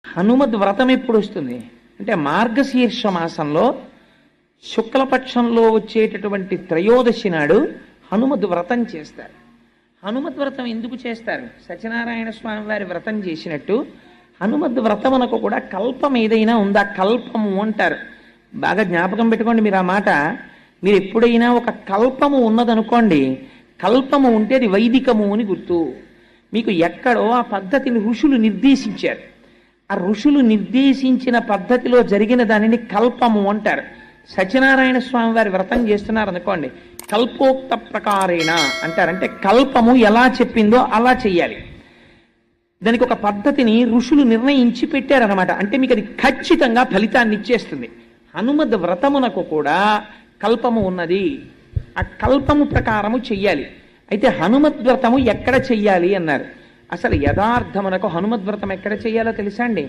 హనుమద్ వ్రతం ఎప్పుడు వస్తుంది అంటే మార్గశీర్ష మాసంలో శుక్లపక్షంలో వచ్చేటటువంటి త్రయోదశి నాడు హనుమద్ వ్రతం చేస్తారు. హనుమద్ వ్రతం ఎందుకు చేస్తారు? సత్యనారాయణ స్వామి వారి వ్రతం చేసినట్టు హనుమద్ వ్రతమునకు కూడా కల్పం ఏదైనా ఉందా? కల్పము అంటారు. బాగా జ్ఞాపకం పెట్టుకోండి మీరు ఆ మాట. మీరు ఎప్పుడైనా ఒక కల్పము ఉన్నదనుకోండి, కల్పము ఉంటే అది వైదికము అని గుర్తు. మీకు ఎక్కడో ఆ పద్ధతిని ఋషులు నిర్దేశించారు. ఆ ఋషులు నిర్దేశించిన పద్ధతిలో జరిగిన దానిని కల్పము అంటారు. సత్యనారాయణ స్వామి వారి వ్రతం చేస్తున్నారు అనుకోండి, కల్పోక్త ప్రకారేణ అంటారు. అంటే కల్పము ఎలా చెప్పిందో అలా చెయ్యాలి. దానికి ఒక పద్ధతిని ఋషులు నిర్ణయించి పెట్టారనమాట. అంటే మీకు అది ఖచ్చితంగా ఫలితాన్ని ఇచ్చేస్తుంది. హనుమద్ వ్రతమునకు కూడా కల్పము ఉన్నది. ఆ కల్పము ప్రకారము చెయ్యాలి. అయితే హనుమద్ వ్రతము ఎక్కడ చెయ్యాలి అన్నారు. అసలు యథార్థమునకు హనుమద్ వ్రతం ఎక్కడ చెయ్యాలో తెలుసా అండి?